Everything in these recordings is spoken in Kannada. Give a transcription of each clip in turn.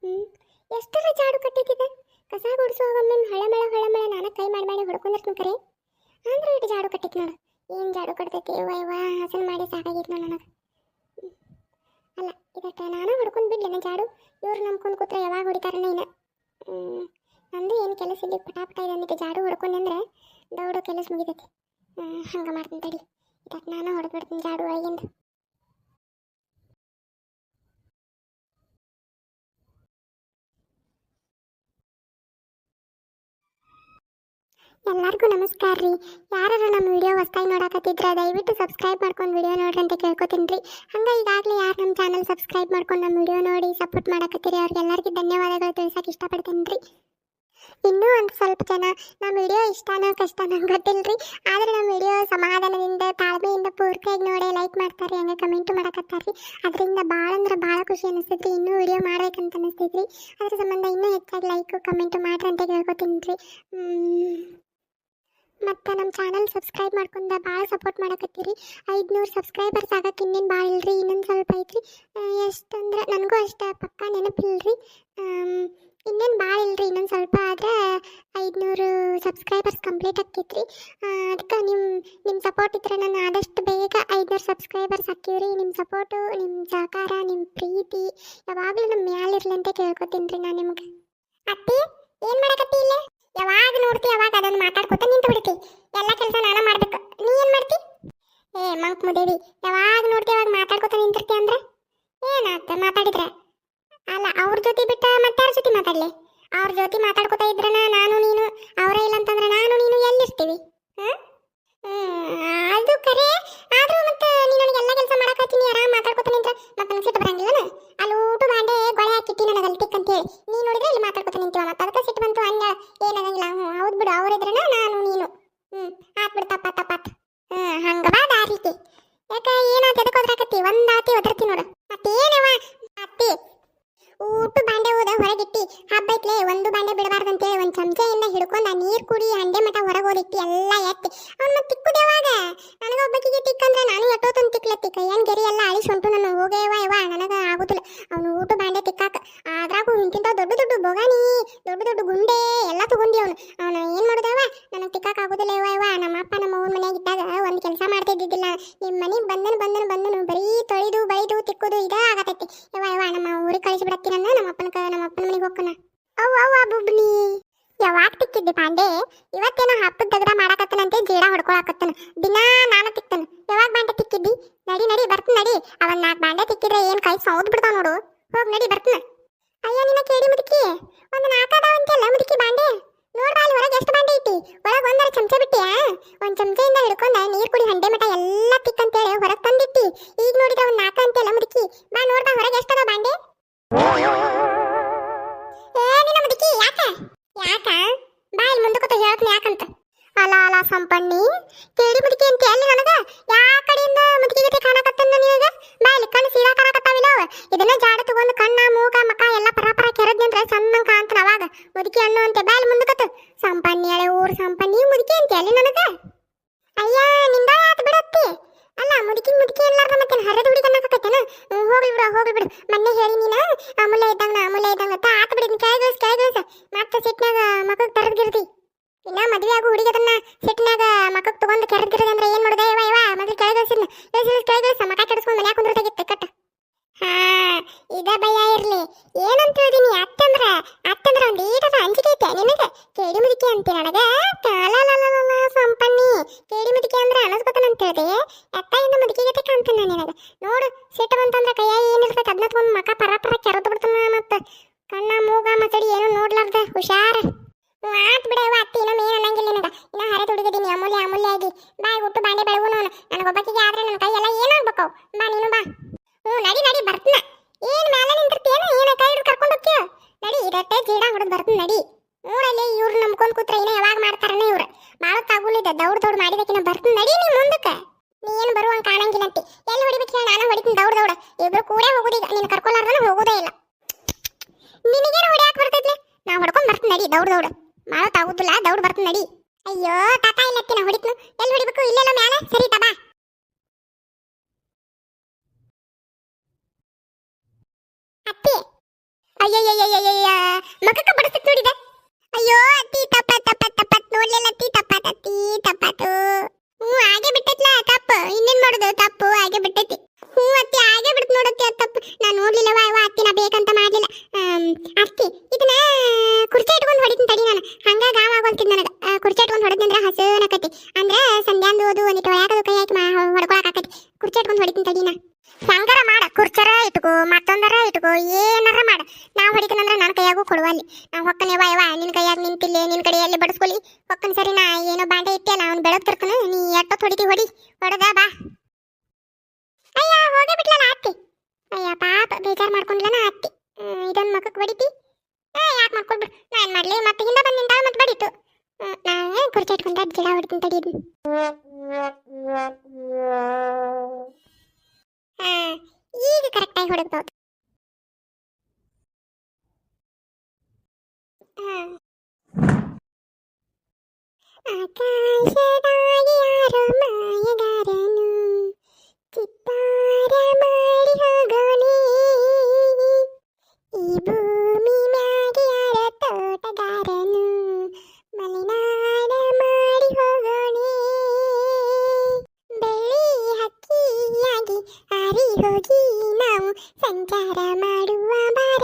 ಹ್ಞೂ ಎಷ್ಟರ ಜಾಡು ಕಟ್ಟಿದ್ದಿದೆ. ಕಸ ಗುಡಿಸುವಾಗ ಹಳಮಳ ನಾನು ಕೈ ಮಾಡಿ ಹೊಡ್ಕೊಂಡಿರ್ತೀನಿ ಕರೆ. ಅಂದ್ರೆ ಇಟ್ಟು ಜಾಡು ಕಟ್ಟಿತ್ತು ನೋಡು. ಏನು ಜಾಡು ಕಟ್ತೈತಿ ವೈವಾ ಹಸನ್ ಮಾಡಿ ಸಾಕಾಗಿತ್ತು ನೋಡು ನನಗೆ. ಅಲ್ಲ ಇದಕ್ಕೆ ನಾನು ಹೊಡ್ಕೊಂಡು ಬಿಡ್ಲೇನ ಜಾಡು. ಇವ್ರು ನಂಬ್ಕೊಂಡು ಕೂತ್ರೆ ಯಾವಾಗ ಹೊಡಿತಾರನ ಇನ್ನು. ನಂದು ಏನು ಕೆಲಸ ಇಲ್ಲಿ ಪಟಾಪಟ ಇದೆ ಅಂದಿಟ್ಟು ಜಾಡು ಹೊಡ್ಕೊಂಡು ಅಂದ್ರೆ ದೌಡು ಕೆಲಸ ಮುಗಿತೈತಿ. ಹಂಗೆ ಮಾಡ್ತೀನಿ ತಡಿ. ಇದಕ್ಕೆ ನಾನು ಹೊಡೆದ್ಬಿಡ್ತೀನಿ ಜಾಡು ಒಳಗಿಂದ. ಎಲ್ಲರಿಗೂ ನಮಸ್ಕಾರ ರೀ. ಯಾರು ನಮ್ಮ ವಿಡಿಯೋ ಹೊಸದಾಗಿ ನೋಡಕತ್ತಿದ್ರೆ ದಯವಿಟ್ಟು ಸಬ್ಸ್ಕ್ರೈಬ್ ಮಾಡ್ಕೊಂಡು ವಿಡಿಯೋ ನೋಡ್ರಿ ಅಂತ ಕೇಳ್ಕೊತೀನಿ ರೀ. ಹಂಗೆ ಈಗಾಗಲೇ ಯಾರು ನಮ್ಮ ಚಾನಲ್ ಸಬ್ಸ್ಕ್ರೈಬ್ ಮಾಡ್ಕೊಂಡು ನಮ್ಮ ವಿಡಿಯೋ ನೋಡಿ ಸಪೋರ್ಟ್ ಮಾಡಕತ್ತೀರಿ ಅವ್ರಿಗೆಲ್ಲರಿಗೂ ಧನ್ಯವಾದಗಳು ತಿಳಿಸೋಕೆ ಇಷ್ಟಪಡ್ತೀನಿ ರೀ. ಇನ್ನೂ ಒಂದು ಸ್ವಲ್ಪ ಜನ ನಮ್ಮ ವಿಡಿಯೋ ಇಷ್ಟನೋ ಕಷ್ಟನೋ ಗೊತ್ತಿಲ್ಲ ರೀ, ಆದರೆ ನಮ್ಮ ವಿಡಿಯೋ ಸಮಾಧಾನದಿಂದ ತಾಳ್ಮೆಯಿಂದ ಪೂರ್ತಿಯಾಗಿ ನೋಡಿ ಲೈಕ್ ಮಾಡ್ತಾರೆ, ಹಂಗೆ ಕಮೆಂಟ್ ಮಾಡಕತ್ತಾರೆ ರೀ. ಅದರಿಂದ ಭಾಳ ಅಂದ್ರೆ ಭಾಳ ಖುಷಿ ಅನಿಸ್ತೈತಿ. ಇನ್ನೂ ವಿಡಿಯೋ ಮಾಡ್ಬೇಕಂತ ಅನಿಸ್ತೈತಿ ರೀ. ಅದ್ರ ಸಂಬಂಧ ಇನ್ನೂ ಹೆಚ್ಚಾಗಿ ಲೈಕು ಕಮೆಂಟು ಮಾಡ್ರಿ ಅಂತ ಕೇಳ್ಕೊತೀನಿ ರೀ. ಮತ್ತು ನಮ್ಮ ಚಾನಲ್ ಸಬ್ಸ್ಕ್ರೈಬ್ ಮಾಡ್ಕೊಂಡು ಭಾಳ ಸಪೋರ್ಟ್ ಮಾಡಕತ್ತೀರಿ. 500 ಸಬ್ಸ್ಕ್ರೈಬರ್ಸ್ ಆಗಕ್ಕೆ ಇನ್ನೇನು ಭಾಳ ಇಲ್ರಿ, ಇನ್ನೊಂದು ಸ್ವಲ್ಪ ಐತ್ರಿ. ಎಷ್ಟಂದ್ರೆ ನನಗೂ ಅಷ್ಟು ಪಕ್ಕ ನೆನಪಿಲ್ರಿ. ಇನ್ನೇನು ಭಾಳ ಇಲ್ರಿ, ಇನ್ನೊಂದು ಸ್ವಲ್ಪ ಆದರೆ 500 ಸಬ್ಸ್ಕ್ರೈಬರ್ಸ್ ಕಂಪ್ಲೀಟ್ ಆಕೈತ್ರಿ. ಅದಕ್ಕೆ ನಿಮ್ಮ ಸಪೋರ್ಟ್ ಇದ್ರೆ ನಾನು ಆದಷ್ಟು ಬೇಗ 500 ಸಬ್ಸ್ಕ್ರೈಬರ್ಸ್ ಹಾಕಿವ್ರಿ. ನಿಮ್ಮ ಸಪೋರ್ಟು, ನಿಮ್ಮ ಸಹಕಾರ, ನಿಮ್ಮ ಪ್ರೀತಿ ಯಾವಾಗಲೂ ನಮ್ಮ ಮ್ಯಾಲಿರ್ಲಿ ಅಂತ ಕೇಳ್ಕೊತೀನಿ ರೀ ನಾನು ನಿಮ್ಗೆ. ಅತ್ತಿ ಏನು ಮಾಡಕತ್ತಿ ಇಲ್ಲೇ? ಯಾವಾಗ ನೋಡ್ತಿ ಅವಾಗ ಅದನ್ನು ಮಾತಾಡ್ಕೊತ ನಿಂತು ಬಿಡ್ತಿ. ಎಲ್ಲ ಕೆಲಸ ನಾನು ಮಾಡ್ಬೇಕು, ನೀ ಏನು ಮಾಡ್ತಿ? ಮಂಕ್ ಮುದೇವಿ, ಯಾವಾಗ ನೋಡ್ತಿ ಅವಾಗ ಮಾತಾಡ್ಕೊತ ನಿಂತಿರ್ತಿ ಅಂದ್ರೆ ಏನಾಗ್ತ ಮಾತಾಡಿದ್ರೆ? ಅಲ್ಲ ಅವ್ರ ಜೊತೆ ಬಿಟ್ಟ ಮತ್ತೆ ಯಾರ ಜೊತೆ ಮಾತಾಡಲಿ? ಅವ್ರ ಜೊತೆ ಮಾತಾಡ್ಕೊತ ಇದ್ರನ ನಾನು ನೀನು, ಅವರೇ ಇಲ್ಲ ಅಂತಂದ್ರೆ ನಾನು ನೀನು ಎಲ್ಲಿರ್ತೀವಿ? ಅದು ಕರೆ. ಆದ್ರೂ ಮತ್ತೆ ನೀನು ನನಗೆ ಎಲ್ಲ ಕೆಲಸ ಮಾಡಕತ್ತೀನಿ, ಆರಾಮ್ ಮಾತಾಡ್ಕೊತ ನಿಂತ್ರ ಮತ್ತೆ ನನಗೆ ಸಿಟ್ಟು ಬರಂಗಿಲ್ಲನ? ಅಲ್ಲಿ ಊಟ ಬಾಂಡೆ ಗೊಳೆ ಹಾಕಿಟ್ಟಿ ನನಗೆ ಅಲ್ಲಿ ತಿಕ್ ಅಂತೇಳಿ ನೀನು ನೋಡಿದ್ರೆ ಇಲ್ಲಿ ಮಾತಾಡ್ಕೊತ ನಿಂತೀವ. ಮತ್ತೆ ಅದಕ್ಕೆ ಸಿಟ್ಟು ಬಂತು ಹಂಗ ಏನಾಗಂಗಿಲ್ಲ. ಹೌದು ಬಿಡು, ಅವರಿದ್ರನ ನಾನು ನೀನು. ಆತ್ಬಿಡು ತಪ್ಪಾತ್. ಹಂಗ ಬಾ ದಾರಿಕೆ. ಯಾಕೆ ಏನಾತ ಎದಕ್ಕೆ ಒದ್ರಾಕತ್ತಿ? ಒಂದಾತಿ ಒದರ್ತಿ ನೋಡು. ಮತ್ತೇನವ ಅತ್ತಿ ಊಟ ಬಾಂಡೆ ಹೋದ ಹೊರಗಿಟ್ಟಿ ಹಬ್ಬ ಐತ್ಲೆ, ಒಂದು ಬಾಂಡೆ ಬಿಡಬಾರ್ದು ಅಂತೇಳಿ ಒಂದು ಚಮಚೆಯಿಂದ ಹಿಡ್ಕೊಂಡು ಆ ನೀರು ಕುಡಿ ಹಂಡೆ ಮಠ ಹೊರಗೆ ಹೋದಿಟ್ಟಿ ಎಲ್ಲ ಎತ್ತಿ ಅವ್ನು ಮತ್ತೆ ತಿಕ್ಕುದು ಯಾವಾಗ? ನನಗೆ ಒಬ್ಬಕಿಗೆ ತಿಕ್ಕಂದ್ರೆ ನಾನು ಎಟ್ಟೋತಂದು ತಿಕ್ಲತ್ತಿ ಕೈಯನ್ ಗೆರಿ ಎಲ್ಲ ಅಳಿಸಿ ಹೊಂಟು ನಾನು ಹೋಗೇವ ಯವ ನನಗೆ ಆಗುದಿಲ್ಲ ಅವನು ಊಟ ಬಾಂಡೆ ತಿಕ್ಕಾಕ. ಅದ್ರಾಗೂ ಇಂತಿಂತ ದೊಡ್ಡ ಬೋಗಾನಿ ದೊಡ್ಡ ಗುಂಡೆ ಎಲ್ಲ ತಗೊಂಡಿ ಅವನು ಏನು ಮಾಡೋದವ ನನಗೆ ತಿಕ್ಕಾಕ ಆಗುದಿಲ್ಲ ಯವ. ನಮ್ಮ ಅಪ್ಪ ನಮ್ಮ ಅವ್ನ ಮನೆಯಾಗ ಇದ್ದಾಗ ಒಂದು ಕೆಲಸ ಮಾಡ್ತಿದ್ದಿದ್ದಿಲ್ಲ. ನಿಮ್ಮ ಮನೆಗೆ ಬಂದನು ಬರೀ ತೊಳಿದು ಬೈದು ತಿಕ್ಕುದು ಇದ ಆಗತೈತಿ ಯವ. ನಮ್ಮ ಊರಿಗೆ ಕಳಿಸಿಬಿಡತ್ತಿ ನನ್ನ. ನಮ್ಮ ಅಪ್ಪನ ಮನೆಗೆ ಹೋಗ್ಕನ. ಅವ್ವ ಬುಬ್ನಿ ಯಾವಾಗ ತಿಕ್ಕಿದ್ದೆ ಬಾಂಡೆ? ಇವತ್ತೇನೋ ಹಬ್ಬದ ದಗದ ಮಾಡಕತ್ತನಂತೆ ಜೀಡ ಹೊಡ್ಕೊಳಕತ್ತನ. ದಿನಾ ನಾನು ತಿಕ್ತನ. ಯಾವಾಗ ಬಾಂಡೆ ತಿಕ್ಕಿದ್ದಿ? ನಡಿ ಬರ್ತೀನಿ ನಡಿ. ಅವನ್ 4 ಬಾಂಡೆ ತಿಕ್ಕಿದ್ರೆ ಏನು ಕೈ ಸೌದ್ ಬಿಡ್ತಾವ ನೋಡು. ಹೋಗಿ ನಡಿ ಬರ್ತೀನಿ. ಅಯ್ಯ ನಿನ್ನ ಕೇಳಿ ಮುದುಕಿ, ಒಂದು 4 ಅದಾವಂತೆಲ್ಲ ಮುದುಕಿ ಬಾಂಡೆ. ನೋಡ್ಬಾ ಅಲ್ಲಿ ಹೊರಗೆ ಎಷ್ಟು ಬಾಂಡೆ ಐತಿ. ಒಳಗೆ 1 ಚಮಚೆ ಬಿಟ್ಟಿಯಾ? ಒಂದು ಚಮಚೆಯಿಂದ ಹಿಡ್ಕೊಂಡ ನೀರು ಕುಡಿ ಹಂಡೆ ಮಠ ಎಲ್ಲ ತಿಕ್ಕಂತೇಳಿ ಹೊರಗೆ ತಂದಿಟ್ಟಿ. ಈಗ ನೋಡಿದ ಒಂದು 4 ಅಂತೆಲ್ಲ ಮುದುಕಿ. ಬಾ ನೋಡ್ಬಾ ಹೊರಗೆ ಎಷ್ಟದ ಬಾಂಡೆ. ನಿನ್ನ ಮುದುಕಿ ಯಾಕ ಬಾ ಇಲ್ಲಿ ಮುಂದಕ್ಕೆ ಹೇಳ್ತೀನಿ ಯಾಕಂತ. ಅಲ ಸಂಪಣ್ಣಿ ಕೇಳಿ ಮುದುಕಿ ಅಂತ ಎಲ್ಲಿ ನನಗ ಯಾ ಕಡೆಯಿಂದ ಮುದುಕಿ ಜೊತೆ ಕಾಣಕತ್ತಂದ ನಿನಗ? ಬಾ ಇಲ್ಲಿ ಕಣ್ಣು ಸೀದಾ ಕಾಣಕತ್ತಾವಿಲ್ಲ. ಇದನ್ನ ಜಾಡ ತಗೊಂಡು ಕಣ್ಣ ಮೂಗ ಮಕ ಎಲ್ಲ ಪರಾಪರ ಕೆರದ್ನಂದ್ರೆ ಸಣ್ಣ ಕಾಣ್ತಾನ ಅವಾಗ ಮುದುಕಿ ಅಣ್ಣು ಅಂತೆ. ಬಾ ಇಲ್ಲಿ ಮುಂದಕತ್ತ ಸಂಪಣ್ಣಿ ಹಳೆ ಊರು ಸಂಪಣ್ಣಿ ಮುದುಕಿ ಅಂತ ಎಲ್ಲಿ ನನಗ? ಅಯ್ಯ ನಿಂದ ಯಾತ್ ಬಿಡತ್ತಿ. ಅಲ್ಲ ಮುದುಕಿ ಎಲ್ಲಾರ್ದ ಮತ್ತೆ ಹರಿದು ಹುಡಿ ಕಣ್ಣಾಕತ್ತೇನ? ಹೋಗ್ಲಿ ಬಿಡು ಮೊನ್ನೆ ಹೇಳಿ ನೀನು ಅಮೂಲ್ಯ ಇದ್ದಂಗ ಆತ ಬಿಡಿ. ಕೆಳಗಿಳಿಸ ಮತ್ತೆ ಸಿಟ್ನಾಗ ಮಕ್ಕಳು ತರದ್ಗಿರ್ತಿ. ಇನ್ನ ಮದ್ವೆ ಆಗು ಹುಡುಗದನ್ನ ಸಿಟ್ನಾಗ ಮಕ್ಕಳು ತಗೊಂಡು ಕೆರದ್ಗಿರೋದು ಅಂದ್ರೆ ಏನ್ ಮಾಡೋದ ಇವ? ಮೊದಲು ಕೆಳಗಿಳಿಸ ಮಕ ಕೆಡಿಸ್ಕೊಂಡು ಮನ್ಯಾಗ ಕುಂದ್ರತಾಗಿತ್ತೆ ಕಟ್ಟ. ಇದ ಭಯ ಇರ್ಲಿ. ಏನಂತ ಹೇಳಿದೀನಿ? ಅತ್ತಂದ್ರ ಒಂದು ಈಟದ ಅಂಜಿಕೆ ಐತೆ ನಿನಗೆ? ಕೇಳಿ ಮುದುಕಿ ಅಂತಿ ನನಗ? ಸಂಪಣ್ಣಿ ಕೇಳಿ ಮುದುಕಿ ಅಂದ್ರೆ ಅನಸ್ಕೊತಾನಂತ ಹೇಳಿದೆ. ಎತ್ತಾಯಿಂದ ಮುದುಕಿ ಗತೆ ಕಾಣ್ತಾನ ನಿನಗ. ನೋಡು ಸಿಟ್ಟು ಬಂತಂದ್ರೆ ಕೈಯಾಗ ಏನಿರ್ತೈತೆ ಅದನ್ನ ತಗೊಂಡು ಮಕ ಪರ ಕೆರೆದು ಬಿಡ್ತಾನ. ಮತ್ತೆ ಕಣ್ಣ ಮೂಗ ಮಸಡಿ ಏನು ನೋಡ್ಲಾರ್ದ ಹುಷಾರ. ಆತ್ ಬಿಡವ ಅತ್ತಿ, ಇನ್ನೊಮ್ಮೆ ಏನು ಅನ್ನಂಗಿಲ್ಲ ನಿನಗ. ಇನ್ನ ಹರಿದು ಹುಡುಗಿದ್ದೀನಿ ಅಮೂಲ್ಯ ಆಗಿ. ಬಾಯ್ ಹುಟ್ಟು ಬಾಂಡೆ ಬೆಳಗು ನೋನು. ನನಗೊಬ್ಬಕಿಗೆ ಆದ್ರೆ ನನ್ನ ಕೈ ಎಲ್ಲ ಏನಾಗ್ಬೇಕು? ಬಾ ನೀನು ಬಾ. ನಡಿ ಬರ್ತೀನ. ಏನು ಮೇಲೆ ನಿಂತಿರ್ತೀಯೇನು? ಏನು ಕೈ ಹಿಡಿದು ಕರ್ಕೊಂಡು ಹೋಗ್ತೀಯ? ನಡಿ ಇದಟ್ಟೆ ಜೀಡ ಹೊಡೆದು ಬರ್ತೀನಿ ನಡಿ. ನೋಡಲ್ಲಿ ಇವ್ರು ನಂಬ್ಕೊಂಡು ಕೂತ್ರೆ ಇನ್ನ ಯಾವಾಗ ಮಾಡ್ತಾರನ ಇವ್ರು? ಭಾಳ ತಗುಲಿದೆ ದೌಡ್ ಮಾಡಿದಕ್ಕಿನ ಬರ್ತೀನಿ ನಡಿ. ನೀ ಮುಂದಕ್ಕೆ ನೀ ಏನು ಬರುವಂಗೆ ಕಾಣಂಗಿಲ್ಲಂತಿ. ಎಲ್ಲಿ ಹೊಡಿಬೇಕು ಹೇಳಿ? ನಾನು ಹೊಡಿತೀನಿ ದೌಡ್. ಇಬ್ರು ಕೂಡ ಹೋಗೋದೀಗ. ನೀನು ಕರ್ಕೊಳ್ಳಾರ್ದನ ಹೋಗೋದೇ ಇಲ್ಲ. ನಿನಗೇನು ಹೊಡಿಯಾಕೆ ಬರ್ತೈತಿ? ನಾ ಹೊಡ್ಕೊಂಡು ಬರ್ತೀನಿ ನಡಿ ದೌಡ್. ಭಾಳ ತಾಗುದಿಲ್ಲ ದೌಡ್ ಬರ್ತೀನಿ ನಡಿ. ಅಯ್ಯೋ ತಾತ ಇಲ್ಲತ್ತಿನ ಹೊಡಿತ್ನು. ಎಲ್ಲಿ ಹೊಡಿಬೇಕು? ಇಲ್ಲೆಲ್ಲ ಮ್ಯಾಲೆ ಸರಿ ತಬಾ. ಅತ್ತಿ ಅಯ್ಯಯ್ಯಯ್ಯಯ್ಯಯ್ಯ ಮಗಕ್ಕ ಬಡಿಸ್ತಿತ್ತು ನೋಡಿದೆ. ಅಯ್ಯೋ ಅತ್ತಿ ತಪ್ಪತ್ ನೋಡ್ಲಿಲ್ಲ ಅತ್ತಿ ತಪ್ಪಾತು. ಹಾಗೆ ಬಿಟ್ಟೈತ್ಲ ತಪ್ಪು, ಇನ್ನೇನ್ ಮಾಡುದು, ತಪ್ಪು ಹಾಗೆ ಬಿಟ್ಟೈತಿ. ಅತ್ತಿ ಹಾಗೆ ಬಿಡ್ತು ನೋಡತ್ತಿ, ಅದು ತಪ್ಪು. ನಾನು ನೋಡ್ಲಿಲ್ಲವಾ ಅತ್ತಿ, ನಾ ಬೇಕಂತ ಮಾಡ್ಲಿಲ್ಲ. ಅತ್ತಿ ಇದನ್ನ ಕುರ್ಚಿ ಇಟ್ಕೊಂಡು ಹೊಡಿತೀನಿ ತಡಿ, ನಾನು ಹಂಗ ಗಾವ ಆಗೋಲ್ತಿದ್ ನನಗೆ. ಕುರ್ಚಿ ಇಟ್ಕೊಂಡು ಹೊಡೆದಂದ್ರೆ ಹಸನಕತಿ, ಅಂದ್ರೆ ಸಂಧ್ಯಾಂದು ಓದು ಒಂದಿಟ್ಟು ಒಳಗದು ಕೈ ಹಾಕಿ ಹೊಡ್ಕೊಳಕಾಕತಿ. ಕುರ್ಚಿ ಇಟ್ಕೊಂಡು ಹೊಡಿತೀನಿ ತಡಿ. ನಾ ಹೆಂಗಾರ ಮಾಡ, ಕುರ್ಚರ ಇಟ್ಕೋ, ಮತ್ತೊಂದರ ಇಟ್ಕೋ, ಏನಾರ ಮಾಡ. ನಾ ಹೊಡಿತೀನಂದ್ರೆ ನನ್ನ ಕೈಯಾಗೂ ಕೊಡುವಲ್ಲಿ. ನಾ ಹೊಕ್ಕನೆ ಯವ್ವ ನಿನ್ನ ಕೈಯಾಗ ನಿಂತಿಲ್ಲ, ನಿನ್ನ ಕಡೆಯಲ್ಲಿ ಬಡಿಸ್ಕೊಲಿ ಹೊಕ್ಕನ್. ಸರಿ, ನಾ ಏನೋ ಬಾಂಡೆ ಇಟ್ಟಿಯಲ್ಲ, ಅವ್ನು ಬೆಳಗ್ ತಿರ್ಕನು, ನೀ ಎಷ್ಟೊತ್ತು ಹೊಡೆದ ಬಾ. ಅಯ್ಯ ಹೋಗೇ ಬಿಟ್ಲಲ್ಲ ಅತ್ತಿ. ಅಯ್ಯ ಪಾಪ ಬೇಜಾರು ಮಾಡ್ಕೊಂಡ್ಲನ ಅತ್ತಿ. ಇದೊಂದು ಮಕ್ಕಕ್ಕೆ ಬಡಿತಿ, ಯಾಕೆ ಮಾಡ್ಕೊಳ್ಬಿಡು. ನಾ ಏನು ಮಾಡಲಿ, ಮತ್ತೆ ಹಿಂದೆ ಬಂದು ನಿಂತಾಳ ಮತ್ತೆ ಬಡಿತು. ನಾನು ಕುರ್ಚಿ ಇಟ್ಕೊಂಡ ಜಿಡ ಹೊಡಿತೀನಿ ತಡಿ. ಈಗ ಕರೆಕ್ಟಾಗಿ ಹೊಡೆದ್ಬೋದು. ಆಕಾಶದಾಗಿ ಯಾರೋ ಮಾಯಗಾರನು ಚಿತ್ತಾರ ಮಾಡಿ ಹೋಗೋನೆ, ಈ ಭೂಮಿ ಮ್ಯಾಗೆ ಯಾರ ತೋಟಗಾರನು ಮಲೆನಾಡ ಮಾಡಿ ಹೋಗೋನೆ, ಬೆಳ್ಳಿ ಹಕ್ಕಿಯಾಗಿ ಹಾರಿ ಹೋಗಿ ನಾವು ಸಂಚಾರ ಮಾಡುವ ಬಾರ,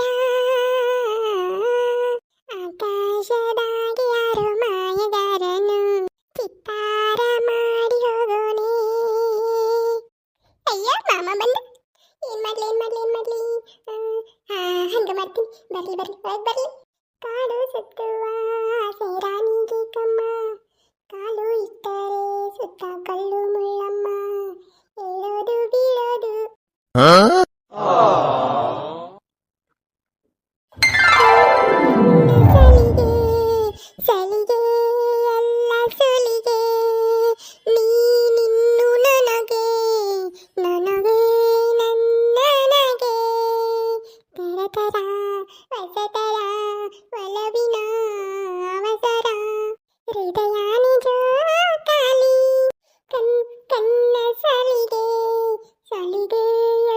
ಆಕಾಶದಾಗಿ ಯಾರೋ ಮಾಯಗಾರನು ಚಿತ್ತಾರ ಮಾಡಿ ಹೋಗೋನೆ. ಅಯ್ಯ ಮಾಮ ಬಂದ, ಏನ್ ಮಾಡ್ಲಿ ಹಂಗ ಮಾಡ್ತೀನಿ. ಬರ್ಲಿ ಒಳಗ್ ಬರ್ಲಿ. ಕಾಡು ಸುತ್ತುವ ಸೇರಾನಿಗೆ ಕಮ್ಮ, ಕಾಲು ಇಟ್ಟರೆ ಸುತ್ತ ಕಲ್ಲು ಮುಳ್ಳಮ್ಮ, ಏಳೋದು ಬೀಳೋದು ಸಲಿಗೆ ಎಲ್ಲ ಸುಲಿಗೆ, ನೀನಿನ್ನು ನನಗೆ ನನಗೆ ನನ್ನನಗೆ, ತರತರ ಹೊಸತರ ಒಲವಿನ ಅವಸರ, ಹೃದಯ ನಿಜ ಕಾಲಿ ಕನ್ನ ಸಲಿಗೆ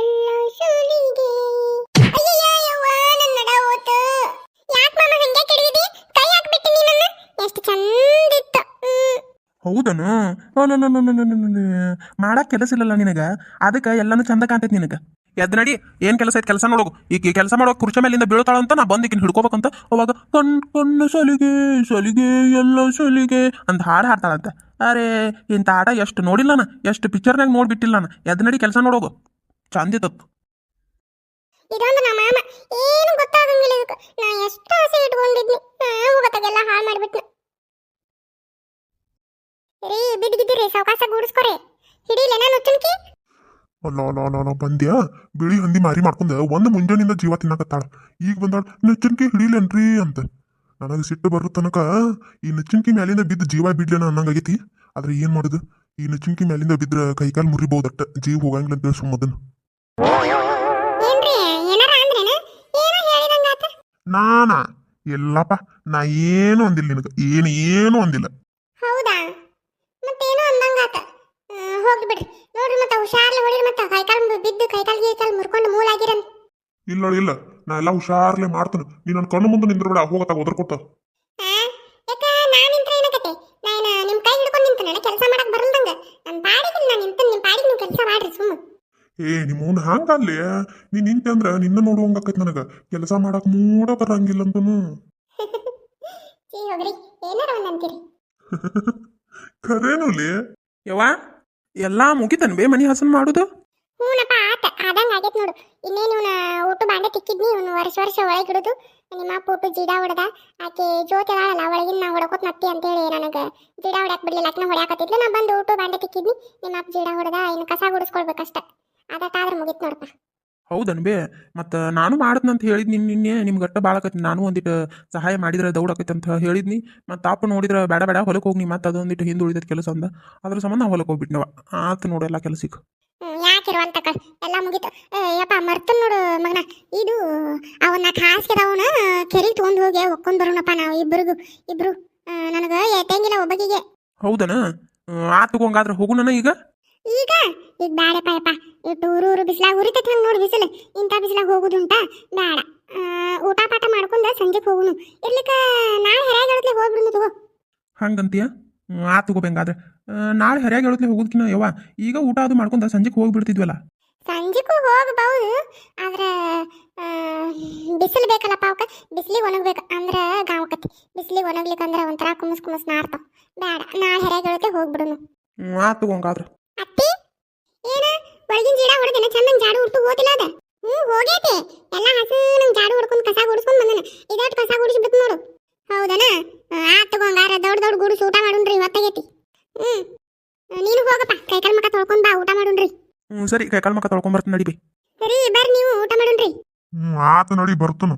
ಎಲ್ಲ ಸುಲಿಗೆ. ಅಯ್ಯಯ್ಯವ್ವ ನನ್ನಡ ಹೋತು. ಯಾಕೆ ಮಾಮ ಹಂಗೆ ಕೆಡವಿದಿ? ಕೈ ಹಾಕ್ಬಿಟ್ಟು ನೀನನ್ನ ಎಷ್ಟು ಚಂದಿತ್ತು. ಹೌದನು? ಮಾಡಕ್ ಕೆಲಸ ಇಲ್ಲಲ್ಲ ನಿನಗ, ಅದಕ್ಕೆ ಎಲ್ಲಾನು ಚಂದ ಕಾಣ್ತೈತಿ ನಿನಗ. ಎದ್ ನಡಿ, ಏನ್ ಕೆಲಸ ಐತಿ ಕೆಲಸ ನೋಡೋಗು. ಈಗ ಕೆಲಸ ಮಾಡೋ ಕುರ್ಚಿ ಮೇಲಿಂದ ಬೀಳ್ತಾಳಂತ ನಾ ಬಂದು ಈಗಿನ ಹಿಡ್ಕೋಬೇಕಂತ. ಅವಾಗ ಕಣ್ಣು ಸಲಿಗೆ ಎಲ್ಲ ಸಲಿಗೆ ಅಂತ ಹಾಡು ಹಾಡ್ತಾಳಂತ. ಅರೆ ಇಂಥ ಆಟ ಎಷ್ಟು ನೋಡಿಲ್ಲ ನಾ, ಎಷ್ಟು ಪಿಕ್ಚರ್ನಾಗ ನೋಡ್ಬಿಟ್ಟಿಲ್ಲ ನಾನು. ಎದ್ ನಡಿ ಕೆಲಸ ನೋಡೋಗು, ಚಂದಿತ್ತು. ಇದೊಂದು ನಮ್ಮ ಮಾಮ ಏನು ಗೊತ್ತಾಗಂಗಿಲ್ಲ ಇದಕ್ಕೆ. ನಾ ಎಷ್ಟು ಆಸೆ ಇಟ್ಕೊಂಡಿದ್ನಿ, ಹೋಗತ್ತಾಗೆಲ್ಲ ಹಾಳು ಮಾಡಿಬಿಟ್ನ. ರೀ ಬಿದ್ದಿದ್ದೀರಿ, ಸಾವಕಾಶ ಗೂಡಿಸ್ಕೊರಿ. ಹಿಡೀಲೇನ ನುಚ್ಚುನ್ಕಿ? ಅಲ್ಲ ಬಂದ್ಯಾ ಬಿಳಿ ಹಂದಿ ಮಾರಿ ಮಾಡ್ಕೊಂಡ ಒಂದು ಮುಂಜಾನಿಂದ ಜೀವ ತಿನ್ನಕತ್ತಾಳ. ಈಗ ಬಂದಾಳ ನುಚ್ಚನ್ಕಿ ಹಿಡೀಲೇನ್ರಿ ಅಂತ. ನನಗೆ ಸಿಟ್ಟು ಬರೋ ತನಕ ಈ ನುಚ್ಚನ್ಕಿ ಮ್ಯಾಲಿಂದ ಬಿದ್ದು ಜೀವ ಬಿಡ್ಲೇನ ಅನ್ನಂಗಾಗೈತಿ. ಆದ್ರೆ ಏನ್ ಮಾಡುದು, ಈ ನುಚ್ಚನ್ಕಿ ಮ್ಯಾಲಿಂದ ಬಿದ್ರ ಕೈಕಾಲು ಮುರಿಬಹುದಟ್ಟ, ಜೀವ ಹೋಗಂಗಿಲ್ಲ ಅಂತ ಹೇಳಿ ಸುಮ್ಮದನ್. ನಾನಾ ಎಲ್ಲಪ್ಪ, ನಾ ಏನು ಅಂದಿಲ್ಲ ನಿನಗ, ಏನು ಅಂದಿಲ್ಲ. ಹೌದಾ, ಮತ್ತೇನೋ ಅಂದಂಗಾತ. ಹೋಗ್ಲಿ ಬಿಡ್ರಿ. ನೋಡ್ರಿ ಮತ್ತೆ ಹುಷಾರ್ಲಿ ಹೊಡಿರಿ, ಮತ್ತೆ ಕೈಕಾಲು ಬಿದ್ದು ಕೈಕಾಲು ಮುರ್ಕೊಂಡು ಮೂಲಾಗಿರಂತ. ಇಲ್ಲ ನಾ ಎಲ್ಲ ಹುಷಾರ್ಲೆ ಮಾಡ್ತಾನೆ. ನೀ ನನ್ನ ಕಣ್ಣು ಮುಂದೆ ನಿಂದ್ರಬೇಡ, ಹೋಗತ್ತಾಗ ಒದರ್ಕೊತ. ಯಾಕ ನಾ ನಿಂತ್ರ ಏನಕತೆ? ನಾನು ನಿಮ್ಮ ಕೈ ಹಿಡ್ಕೊಂಡು ನಿಂತನ, ಕೆಲಸ ಮಾಡಕ್ ಬರಲ್ದಂಗ. ನನ್ನ ಪಾಡಿಗೆ ನಾನು ನಿಂತ, ನಿಮ್ಮ ಪಾಡಿಗೆ ನೀವು ಕೆಲಸ ಮಾಡ್ರಿ ಸುಮ್ಮ. ನಿಮ್ಮವ್ನ ಹಂಗಲ್ಲಿ ನೀ ನಿಂತೆ ಅಂದ್ರ ನಿನ್ನ ನೋಡುವಂಗಾಕೈತಿ ನನಗ. ಕೆಲಸ ಮಾಡಕ್ ಮೂಡ ಬರಂಗಿಲ್ಲ ಅಂತನು. ಹೋಗ್ರಿ, ಏನಾರ ಒಂದ್ ಅಂತೀರಿ. ಖರೇನುಲಿ ಯವ್ವ ಎಲ್ಲಾ ಮುಗಿತನ್ ಬೇ ಮನಿ ಹಸನ್ ಮಾಡುದು? ಹೂನಪ್ಪ ಆದಂಗ ಆಗೈತ್ ನೋಡು. ಇನ್ನೇನು ಇವನ ಊಟ ಬಾಂಡೆ ತಿಕ್ಕಿದ್ನಿ, ಇವನು ವರ್ಷ ಒಳಗಿಡುದು. ನಿಮ್ಮ ಅಪ್ಪ ಊಟ ಜೀಡ ಹೊಡೆದ. ಆಕೆ ಜೋತಿ ಅಲ್ಲ ಒಳಗಿನ ನಾ ಹೊಡಕೋತ್ ನತ್ತಿ ಅಂತೇಳಿ ನನಗೆ ಜೀಡ ಹೊಡ್ಯಾಕ್ ಬಿಡ್ಲಿಲ್ಲ. ಆಕಿನ ಹೊಡ್ಯಾಕತ್ತಿದ್ಲು. ನಾ ಬಂದು ಊಟ ಬಾಂಡೆ ತಿಕ್ಕಿದ್ನಿ, ನಿಮ್ಮ ಅಪ್ಪ ಜೀಡ ಹೊಡೆದ. ಇನ್ನು ಕಸ ಗುಡಿಸ್ಕೊಳ್ಬೇಕಷ್ಟ, ಅದಕ್ಕಾದ್ರೆ ಮುಗಿತ್ ನೋಡಪ್ಪ. ಹೌದನ್ ಬೇ, ಮತ್ತು ನಾನು ಮಾಡದ್ನಂತ ಹೇಳಿದ್ನಿ ನಿನ್ನೆ. ನಿಮ್ಗೆ ಗಟ್ಟ ಬಾಳಕತ್ತಿ, ನಾನು ಒಂದಿಟ್ಟು ಸಹಾಯ ಮಾಡಿದ್ರೆ ದೌಡಕೈತಿ ಅಂತ ಹೇಳಿದ್ನಿ. ಮತ್ತು ಅಪ್ಪ ನೋಡಿದ್ರೆ ಬೇಡ ಹೊಲಕ್ಕೆ ಹೋಗಿ, ಮತ್ತೆ ಅದೊಂದಿಟ್ಟು ಹಿಂದೆ ಉಳಿದ ಕೆಲಸ ಅಂದ. ಅದ್ರ ಸಂಬಂಧ ನಾ ಹೊಲಕ್ಕೆ ಹೋಗ್ಬಿಟ್ನವ. ಆತು ನೋಡೆಲ್ಲ ಕೆಲಸಕ್ಕೆ. ಯಾಕಿರುವಂತ ಎಲ್ಲ ಮುಗೀತು. ಯಪ್ಪ ಮರ್ತನ್ ನೋಡು ಮಗನ, ಇದು ಅವನ್ನ ಹಾಸ್ಗೆದವನ ಕೆರಿ ತಗೊಂಡು ಹೋಗಿ ಒಕ್ಕೊಂಡ್ ಬರೋಣಪ್ಪ ನಾವು ಇಬ್ರು. ನನಗೆ ಎತ್ತಂಗಿಲ್ಲ ಒಬ್ಬಗಿಗೆ. ಹೌದನ? ಆತು ಹಂಗಾದ್ರೆ ಹೋಗುಣ ಈಗ. ಈಗ ಬ್ಯಾಡಪ್ಪ ಯಪ್ಪ, ಇಟ್ಟು ಊರು ಬಿಸಿಲಾಗ ಉರಿತೈತಿ. ಹಂಗೆ ನೋಡಿ ಬಿಸಿಲು, ಇಂಥ ಬಿಸಿಲಾಗ ಹೋಗುದುಂಟ ಬೇಡ. ಊಟ ಸಂಜೆಗೆ ಹೋಗುನು ಇರ್ಲಿಕ್ಕ ನಾಳೆ ಹರ್ಯಾಗ ಹೋಗ್ಬಿಡುನು ತಗೋ. ಹಂಗಂತೀಯ ಆ ತಗೋಬೇಂಗಾದ್ರೆ ನಾಳೆ ಹರ್ಯಾಗ ಹೇಳತ್ಲೆ ಹೋಗೋದಕ್ಕಿನ್ನ ಯವ್ವ ಈಗ ಊಟ ಅದು ಮಾಡ್ಕೊಂಡ ಸಂಜೆಗೆ ಹೋಗ್ಬಿಡ್ತಿದ್ವಲ್ಲ. ಸಂಜೆಗೂ ಹೋಗಬಹುದು ಆದ್ರೆ ಬಿಸಿಲು ಬೇಕಲ್ಲಪ್ಪ ಅವಕ್ಕೆ, ಬಿಸಿಲಿಗೆ ಒಣಗ್ಬೇಕು ಅಂದ್ರೆ ಗಾವಕತಿ. ಬಿಸಿಲಿಗೆ ಒಣಗ್ಲಿಕ್ಕಂದ್ರೆ ಒಂಥರ ಕುಮಸ್ ಕುಮಸ್ ನಾರ್ತಾವ. ಬೇಡ ನಾಳೆ ಹರ್ಯಾಗ ಹೋಗ್ಬಿಡುನು. ಆ ತಗೋಂಗಾದ್ರೆ ಅತ್ತಿ ಏನ ಒಳಗಿನ ಜೀಡ ಹೊಡೆದೇನ ಚಂದಂಗ್ ಜಾಡು ಹುಡ್ತು ಹೋತಿಲ್ಲ ಅದ? ಹೋಗೈತಿ ಎಲ್ಲ ಹಸು ನಂಗೆ ಜಾಡು ಹೊಡ್ಕೊಂಡು ಕಸ ಗುಡಿಸ್ಕೊಂಡು ಬಂದನ. ಇದಟ್ಟು ಕಸ ಗುಡಿಸ್ಬಿಟ್ಟು ನೋಡು. ಹೌದನ? ಆತ್ ತಗೋಂಗಾರ ದೊಡ್ಡ ದೊಡ್ಡ ಗುಡಿಸಿ ಊಟ ಮಾಡುಣ್ರಿ ಇವತ್ತಾಗೈತಿ. ನೀನು ಹೋಗಪ್ಪ ಕೈಕಾಲ್ ಮಕ್ಕ ತೊಳ್ಕೊಂಡ್ ಬಾ ಊಟ ಮಾಡುಣ್ರಿ. ಸರಿ ಕೈಕಾಲ್ ಮಕ್ಕ ತೊಳ್ಕೊಂಬರ್ತೀನಿ ನಡಿಬಿ. ಸರಿ ಬರ್ರಿ ನೀವು ಊಟ ಮಾಡುಣ್ರಿ. ಆತ ನಡಿ ಬರ್ತನು.